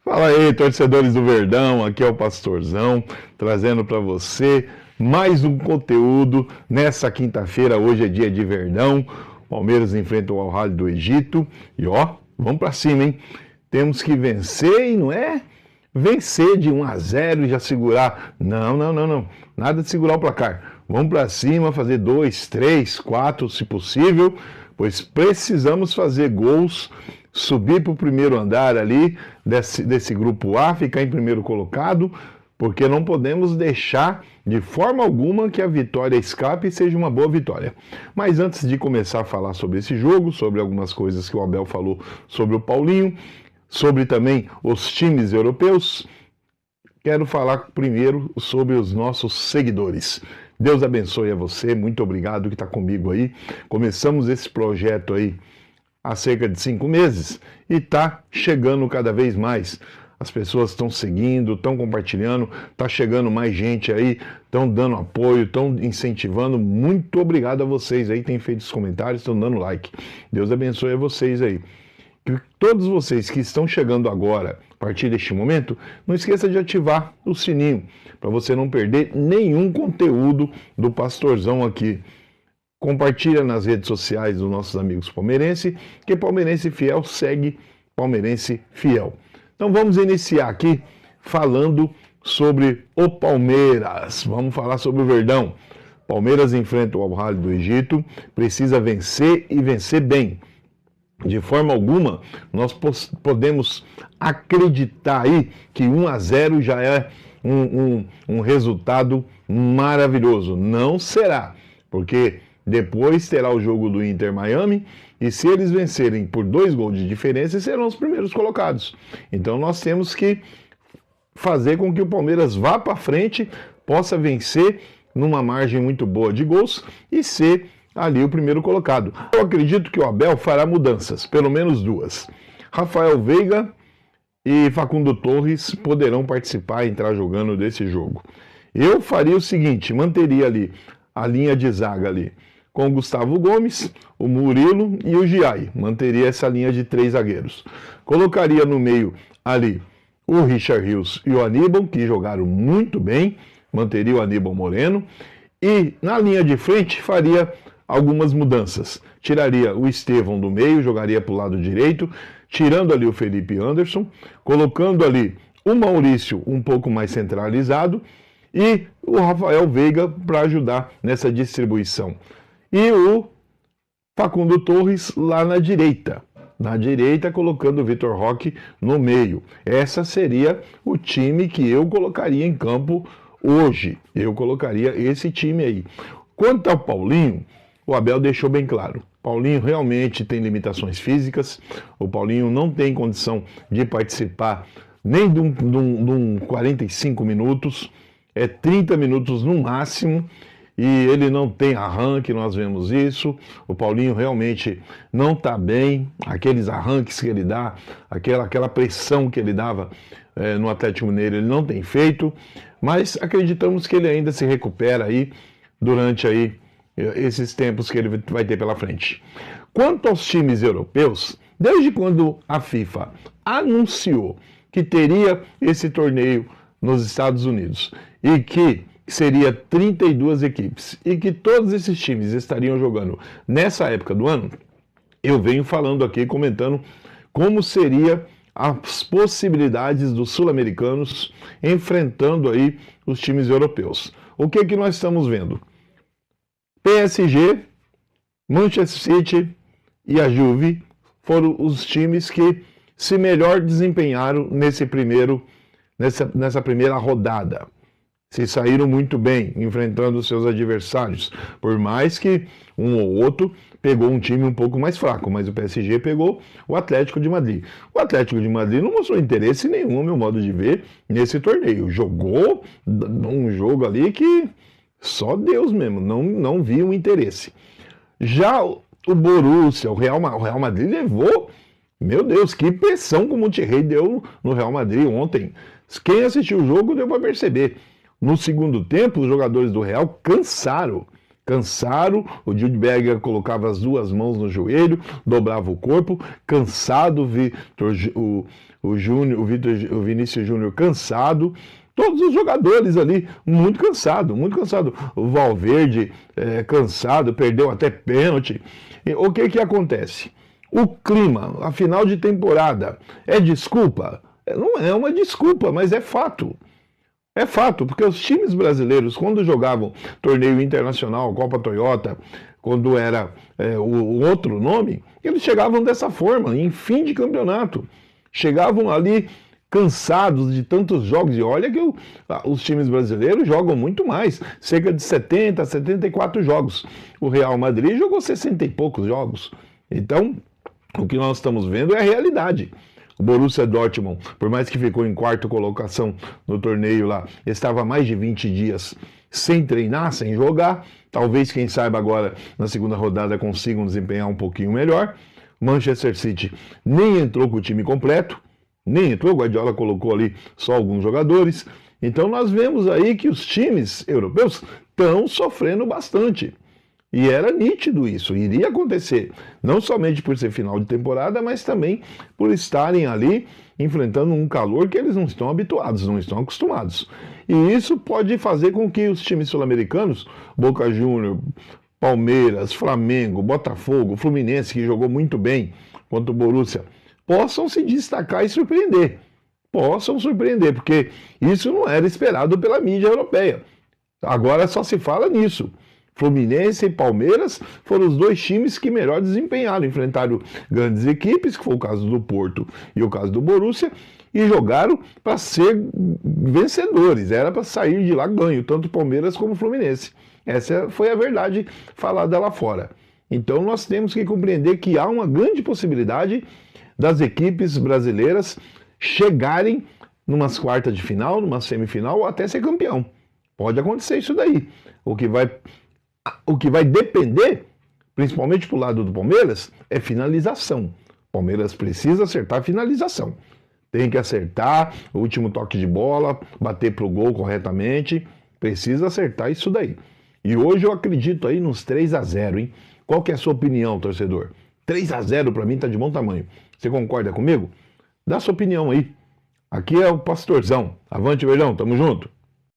Fala aí, torcedores do Verdão, aqui é o Pastorzão, trazendo para você mais um conteúdo nessa quinta-feira. Hoje é dia de Verdão, Palmeiras enfrenta o Al-Ahly do Egito e ó, vamos para cima, hein? Temos que vencer e não é vencer de 1-0 e já segurar. Não, nada de segurar o placar. Vamos para cima, fazer 2, 3, 4, se possível, pois precisamos fazer gols, subir para o primeiro andar ali desse grupo A, ficar em primeiro colocado, porque não podemos deixar de forma alguma que a vitória escape e seja uma boa vitória. Mas antes de começar a falar sobre esse jogo, sobre algumas coisas que o Abel falou sobre o Paulinho, sobre também os times europeus, quero falar primeiro sobre os nossos seguidores. Deus abençoe a você, muito obrigado que está comigo aí. Começamos esse projeto aí há cerca de 5 meses e está chegando cada vez mais. As pessoas estão seguindo, estão compartilhando, está chegando mais gente aí, estão dando apoio, estão incentivando. Muito obrigado a vocês aí, têm feito os comentários, estão dando like. Deus abençoe a vocês aí. Que todos vocês que estão chegando agora, a partir deste momento, não esqueça de ativar o sininho, para você não perder nenhum conteúdo do Pastorzão aqui. Compartilha nas redes sociais dos nossos amigos palmeirenses, que palmeirense fiel segue palmeirense fiel. Então vamos iniciar aqui falando sobre o Palmeiras. Vamos falar sobre o Verdão. Palmeiras enfrenta o Al-Ahly do Egito, precisa vencer e vencer bem. De forma alguma, nós podemos acreditar aí que 1-0 já é um resultado maravilhoso. Não será, porque depois terá o jogo do Inter Miami e se eles vencerem por 2 gols de diferença, serão os primeiros colocados. Então nós temos que fazer com que o Palmeiras vá para frente, possa vencer numa margem muito boa de gols e ser ali o primeiro colocado. Eu acredito que o Abel fará mudanças, pelo menos 2. Rafael Veiga e Facundo Torres poderão participar e entrar jogando desse jogo. Eu faria o seguinte, manteria ali a linha de zaga ali com o Gustavo Gomes, o Murilo e o Giai. Manteria essa linha de 3 zagueiros. Colocaria no meio ali o Richard Rios e o Aníbal, que jogaram muito bem. Manteria o Aníbal Moreno. E na linha de frente faria algumas mudanças. Tiraria o Estevão do meio, jogaria para o lado direito, tirando ali o Felipe Anderson, colocando ali o Maurício um pouco mais centralizado e o Rafael Veiga para ajudar nessa distribuição. E o Facundo Torres lá na direita. Na direita, colocando o Vitor Roque no meio. Essa seria o time que eu colocaria em campo hoje. Eu colocaria esse time aí. Quanto ao Paulinho, o Abel deixou bem claro. Paulinho realmente tem limitações físicas. O Paulinho não tem condição de participar nem de um 45 minutos. É 30 minutos no máximo. E ele não tem arranque, nós vemos isso. O Paulinho realmente não está bem. Aqueles arranques que ele dá, aquela pressão que ele dava no Atlético Mineiro, ele não tem feito. Mas acreditamos que ele ainda se recupera aí durante aí esses tempos que ele vai ter pela frente. Quanto aos times europeus, desde quando a FIFA anunciou que teria esse torneio nos Estados Unidos e que seria 32 equipes e que todos esses times estariam jogando nessa época do ano, eu venho falando aqui, comentando como seria as possibilidades dos sul-americanos enfrentando aí os times europeus. O que que nós estamos vendo? PSG, Manchester City e a Juve foram os times que se melhor desempenharam nessa primeira rodada. Se saíram muito bem enfrentando os seus adversários, por mais que um ou outro pegou um time um pouco mais fraco, mas o PSG pegou o Atlético de Madrid. O Atlético de Madrid não mostrou interesse nenhum, ao meu modo de ver, nesse torneio. Jogou um jogo ali que só Deus mesmo, não viu um interesse. Já o Borussia, o Real Madrid levou, meu Deus, que pressão que o Monterrey deu no Real Madrid ontem. Quem assistiu o jogo deu para perceber. No segundo tempo, os jogadores do Real cansaram, o Jude Bellingham colocava as 2 mãos no joelho, dobrava o corpo, cansado, o Vinícius Júnior cansado, todos os jogadores ali muito cansado, muito cansado. O Valverde cansado, perdeu até pênalti. E o que acontece? O clima, a final de temporada, é desculpa? Não é uma desculpa, mas é fato. É fato, porque os times brasileiros, quando jogavam torneio internacional, Copa Toyota, quando era o outro nome, eles chegavam dessa forma, em fim de campeonato. Chegavam ali cansados de tantos jogos, e olha que os times brasileiros jogam muito mais, cerca de 70, 74 jogos. O Real Madrid jogou 60 e poucos jogos. Então, o que nós estamos vendo é a realidade. O Borussia Dortmund, por mais que ficou em quarta colocação no torneio lá, estava há mais de 20 dias sem treinar, sem jogar. Talvez, quem saiba agora, na segunda rodada consigam desempenhar um pouquinho melhor. Manchester City nem entrou com o time completo, nem entrou, o Guardiola colocou ali só alguns jogadores. Então nós vemos aí que os times europeus estão sofrendo bastante. E era nítido isso, iria acontecer, não somente por ser final de temporada, mas também por estarem ali enfrentando um calor que eles não estão habituados, não estão acostumados. E isso pode fazer com que os times sul-americanos, Boca Juniors, Palmeiras, Flamengo, Botafogo, Fluminense, que jogou muito bem contra o Borussia, possam se destacar e surpreender. Possam surpreender, porque isso não era esperado pela mídia europeia. Agora só se fala nisso. Fluminense e Palmeiras foram os dois times que melhor desempenharam, enfrentaram grandes equipes, que foi o caso do Porto e o caso do Borussia, e jogaram para ser vencedores, era para sair de lá ganho, tanto Palmeiras como Fluminense. Essa foi a verdade falada lá fora. Então nós temos que compreender que há uma grande possibilidade das equipes brasileiras chegarem numas quartas de final, numa semifinal ou até ser campeão. Pode acontecer isso daí. O que vai depender, principalmente para o lado do Palmeiras, é finalização. O Palmeiras precisa acertar a finalização. Tem que acertar o último toque de bola, bater para o gol corretamente. Precisa acertar isso daí. E hoje eu acredito aí nos 3-0, hein? Qual que é a sua opinião, torcedor? 3-0 para mim tá de bom tamanho. Você concorda comigo? Dá sua opinião aí. Aqui é o Pastorzão. Avante, Verdão, tamo junto.